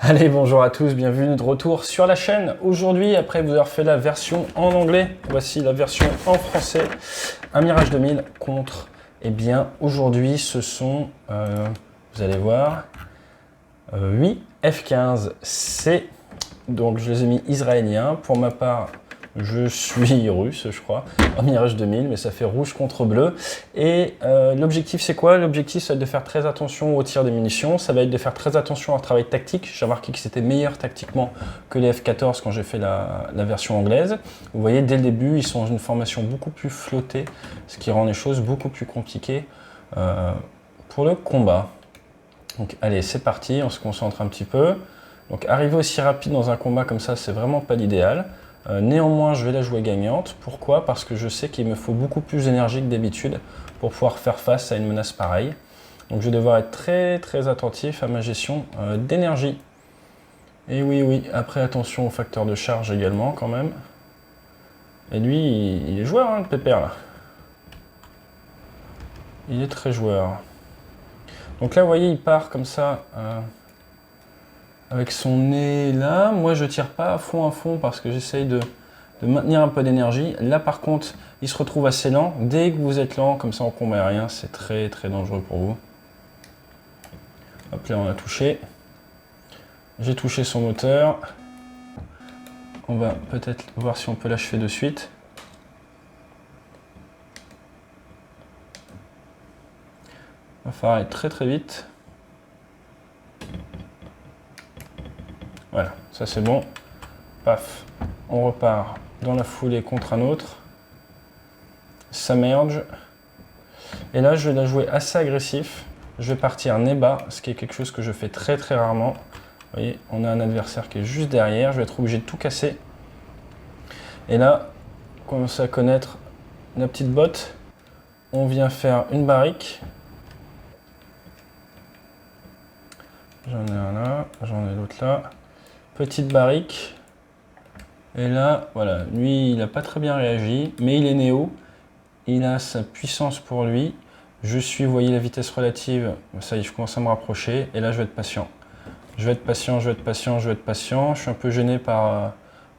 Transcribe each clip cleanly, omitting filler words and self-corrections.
Allez, bonjour à tous, bienvenue de retour sur la chaîne. Aujourd'hui, après vous avoir fait la version en anglais, voici la version en français. Un Mirage 2000 contre, eh bien, aujourd'hui, ce sont, vous allez voir, 8 F-15C. Donc, je les ai mis israéliens. Pour ma part, je suis russe, je crois, en Mirage 2000, mais ça fait rouge contre bleu. Et l'objectif, c'est quoi? L'objectif, c'est de faire très attention au tir des munitions. Ça va être de faire très attention au travail tactique. J'ai remarqué que c'était meilleur tactiquement que les F-14 quand j'ai fait la version anglaise. Vous voyez, dès le début, ils sont dans une formation beaucoup plus flottée, ce qui rend les choses beaucoup plus compliquées pour le combat. Donc, allez, c'est parti, on se concentre un petit peu. Donc, arriver aussi rapide dans un combat comme ça, c'est vraiment pas l'idéal. Néanmoins, je vais la jouer gagnante. Pourquoi? Parce que je sais qu'il me faut beaucoup plus d'énergie que d'habitude pour pouvoir faire face à une menace pareille. Donc je vais devoir être très attentif à ma gestion d'énergie. Et oui, après attention au facteur de charge également quand même. Et lui, il est joueur, hein, le pépère là. Il est très joueur. Donc là, vous voyez, il part comme ça, avec son nez là. Moi, je tire pas à fond parce que j'essaye de maintenir un peu d'énergie. Là, par contre, il se retrouve assez lent. Dès que vous êtes lent, comme ça en combat aérien, c'est très dangereux pour vous. Hop là, on a touché. J'ai touché son moteur. On va peut-être voir si on peut l'achever de suite. Il va falloir aller très vite. Voilà, ça c'est bon. Paf, on repart dans la foulée contre un autre. Ça merge. Et là, je vais la jouer assez agressif. Je vais partir nez bas, ce qui est quelque chose que je fais très rarement. Vous voyez, on a un adversaire qui est juste derrière. Je vais être obligé de tout casser. Et là, commencer à connaître la petite botte. On vient faire une barrique. J'en ai un là, j'en ai l'autre là. Petite barrique. Et là, voilà, lui, il n'a pas très bien réagi, mais il est néo. Il a sa puissance pour lui. Je suis, vous voyez la vitesse relative, ça y est, je commence à me rapprocher. Et là, je vais être patient. Je vais être patient. Je suis un peu gêné par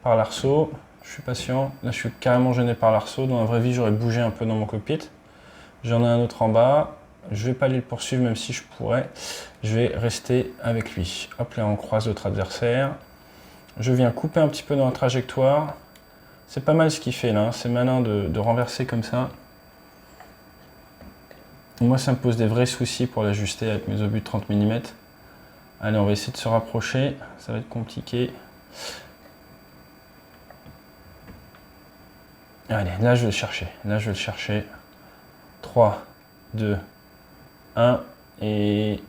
l'arceau. Je suis patient. Là, je suis carrément gêné par l'arceau. Dans la vraie vie, j'aurais bougé un peu dans mon cockpit. J'en ai un autre en bas. Je ne vais pas aller le poursuivre, même si je pourrais. Je vais rester avec lui. Hop là, on croise notre adversaire. Je viens couper un petit peu dans la trajectoire. C'est pas mal ce qu'il fait là. C'est malin de renverser comme ça. Moi, ça me pose des vrais soucis pour l'ajuster avec mes obus de 30 mm. Allez, on va essayer de se rapprocher. Ça va être compliqué. Allez, là, je vais le chercher. 3, 2, 1. Et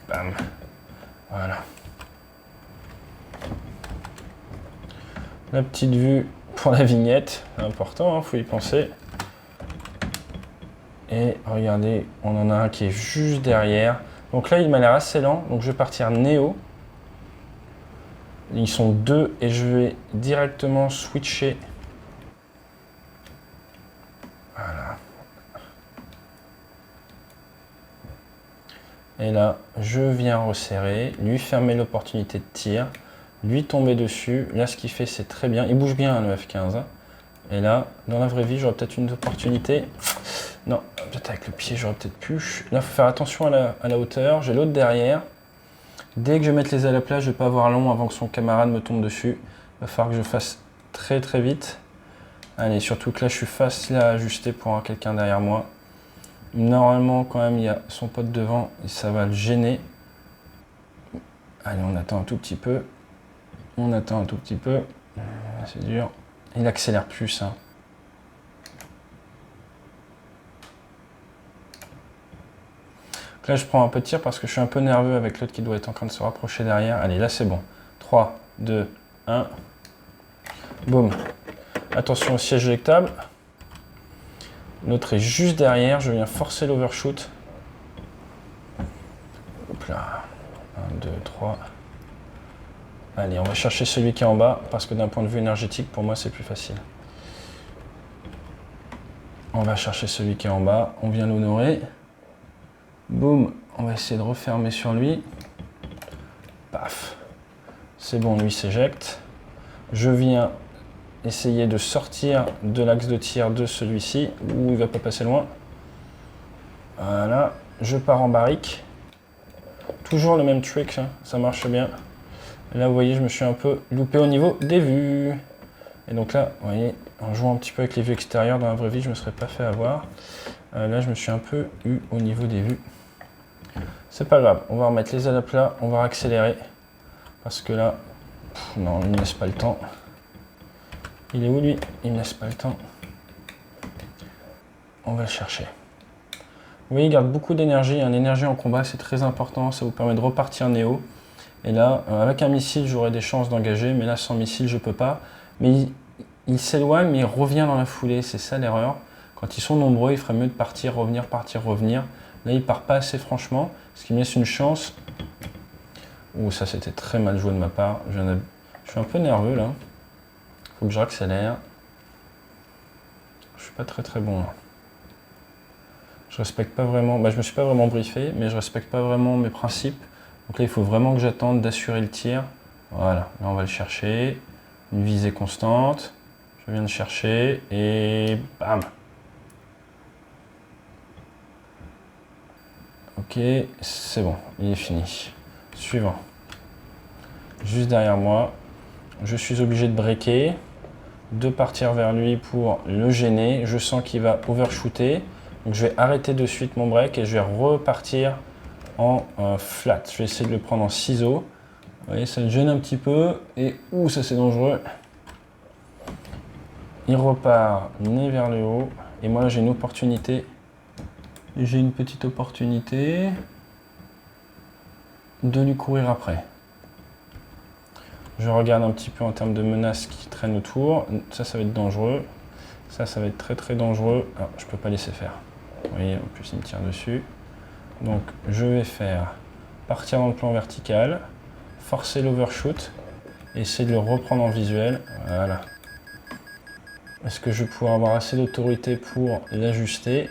bam. Voilà. La petite vue pour la vignette. C'est important, il faut y penser. Et regardez, on en a un qui est juste derrière. Donc là, il m'a l'air assez lent. Donc je vais partir néo. Ils sont deux et je vais directement switcher. Voilà. Et là, je viens resserrer, lui fermer l'opportunité de tir, lui tomber dessus. Là, ce qu'il fait, c'est très bien. Il bouge bien, le F-15. Et là, dans la vraie vie, j'aurais peut-être une opportunité. Non, peut-être avec le pied, j'aurais peut-être pu. Là, il faut faire attention à la hauteur. J'ai l'autre derrière. Dès que je vais mettre les ailes à plat, je ne vais pas avoir long avant que son camarade me tombe dessus. Il va falloir que je fasse très vite. Allez, surtout que là, je suis facile à ajuster pour avoir quelqu'un derrière moi. Normalement, quand même, il y a son pote devant et ça va le gêner. Allez, on attend un tout petit peu. C'est dur. Il accélère plus, hein. Là, je prends un peu de tir parce que je suis un peu nerveux avec l'autre qui doit être en train de se rapprocher derrière. Allez, là, c'est bon. 3, 2, 1. Boum. Attention au siège éjectable. L'autre est juste derrière. Je viens forcer l'overshoot. Hop là. 1, 2, 3. Allez, on va chercher celui qui est en bas parce que d'un point de vue énergétique, pour moi, c'est plus facile. On va chercher celui qui est en bas. On vient l'honorer. Boum, on va essayer de refermer sur lui. Paf. C'est bon, lui s'éjecte. Je viens essayer de sortir de l'axe de tir de celui-ci, où il va pas passer loin. Voilà, je pars en barrique. Toujours le même trick, hein, ça marche bien. Et là, vous voyez, je me suis un peu loupé au niveau des vues. Et donc là, vous voyez, en jouant un petit peu avec les vues extérieures dans la vraie vie, je ne me serais pas fait avoir. Là, je me suis un peu eu au niveau des vues. C'est pas grave, on va remettre les ailes à plat, on va accélérer. Parce que là, non, il ne me laisse pas le temps. Il est où lui? Il ne me laisse pas le temps. On va le chercher. Vous voyez, il garde beaucoup d'énergie. L'énergie en combat, c'est très important. Ça vous permet de repartir néo. Et là, avec un missile, j'aurais des chances d'engager. Mais là, sans missile, je ne peux pas. Mais il s'éloigne, mais il revient dans la foulée. C'est ça l'erreur. Quand ils sont nombreux, il ferait mieux de partir, revenir, partir, revenir. Là, il ne part pas assez franchement. Ce qui me laisse une chance. Ouh, ça, c'était très mal joué de ma part. Je suis un peu nerveux, là. Il faut que je raccélère. Je suis pas très bon, là. Je respecte pas vraiment, je me suis pas vraiment briefé, mais je respecte pas vraiment mes principes. Donc là, il faut vraiment que j'attende d'assurer le tir. Voilà, là on va le chercher. Une visée constante. Je viens de chercher et bam. Ok, c'est bon, il est fini. Suivant. Juste derrière moi, je suis obligé de breaker, de partir vers lui pour le gêner. Je sens qu'il va overshooter. Donc je vais arrêter de suite mon break et je vais repartir en flat. Je vais essayer de le prendre en ciseaux. Vous voyez, ça le gêne un petit peu. Et ouh, ça c'est dangereux. Il repart nez vers le haut. Et moi là j'ai une opportunité. J'ai une petite opportunité de lui courir après. Je regarde un petit peu en termes de menaces qui traînent autour. Ça va être dangereux. Ça va être très dangereux. Ah, je peux pas laisser faire. Vous voyez, en plus il me tire dessus. Donc je vais faire partir dans le plan vertical, forcer l'overshoot, essayer de le reprendre en visuel. Voilà. Est-ce que je vais pouvoir avoir assez d'autorité pour l'ajuster?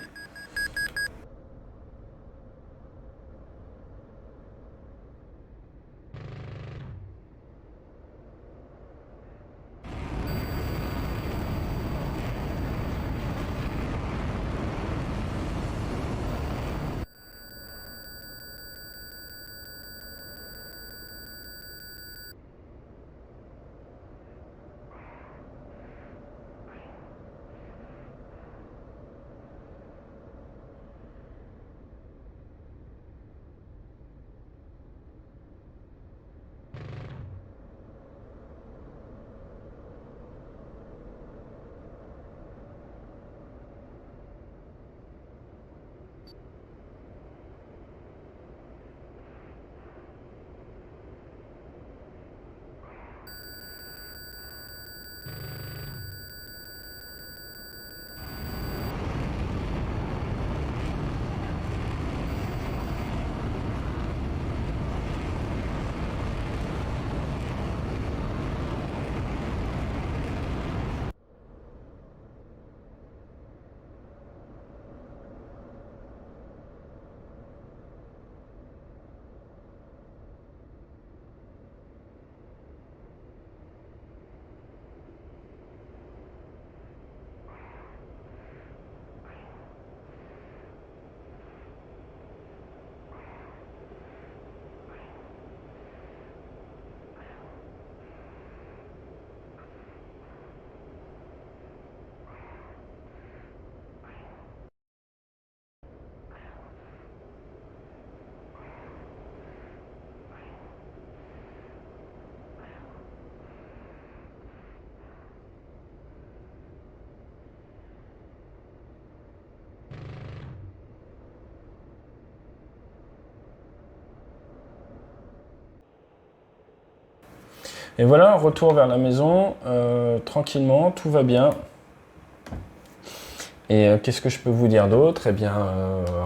Et voilà, retour vers la maison, tranquillement, tout va bien. Et qu'est-ce que je peux vous dire d'autre? Eh bien,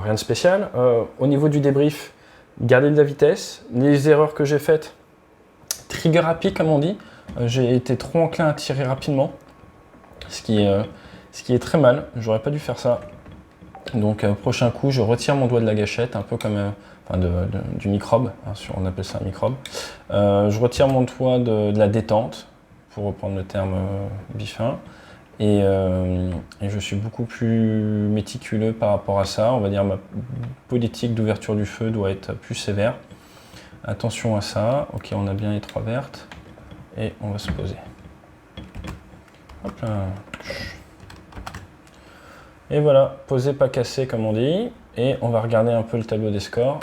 rien de spécial. Au niveau du débrief, gardez de la vitesse. Les erreurs que j'ai faites, trigger rapide comme on dit. J'ai été trop enclin à tirer rapidement, ce qui est très mal. J'aurais pas dû faire ça. Donc prochain coup, je retire mon doigt de la gâchette, un peu comme enfin du microbe, hein, on appelle ça un microbe. Je retire mon toit de la détente, pour reprendre le terme bifin, et je suis beaucoup plus méticuleux par rapport à ça. On va dire ma politique d'ouverture du feu doit être plus sévère. Attention à ça. Ok, on a bien les 3 vertes, et on va se poser. Hop là. Et voilà, posé pas cassé comme on dit, et on va regarder un peu le tableau des scores.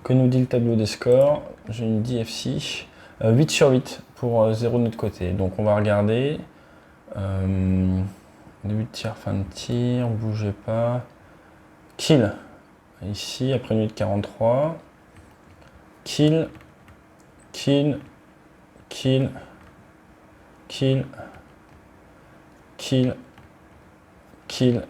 Que nous dit le tableau des scores? J'ai une DFC, 8 sur 8 pour 0 de notre côté. Donc on va regarder, début de tir, fin de tir, bougez pas. Kill, ici, après une minute 43. Kill, kill, kill, kill, kill, kill,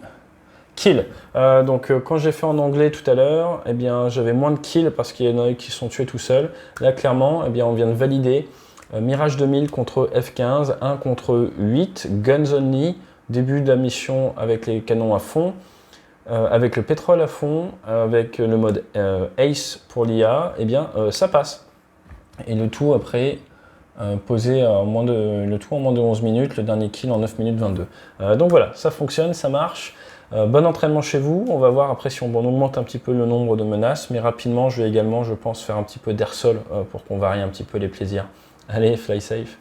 kill. Donc quand j'ai fait en anglais tout à l'heure, eh bien j'avais moins de kills parce qu'il y en a qui sont tués tout seuls. Là clairement, eh bien on vient de valider Mirage 2000 contre F15, 1 contre 8, Guns Only, début de la mission avec les canons à fond, avec le pétrole à fond, avec le mode Ace pour l'IA, eh bien ça passe. Et le tout après posé le tout en moins de 11 minutes, le dernier kill en 9 minutes 22. Donc voilà, ça fonctionne, ça marche. Bon entraînement chez vous. On va voir après si on augmente un petit peu le nombre de menaces, mais rapidement je vais également, je pense, faire un petit peu d'air sol pour qu'on varie un petit peu les plaisirs. Allez, fly safe.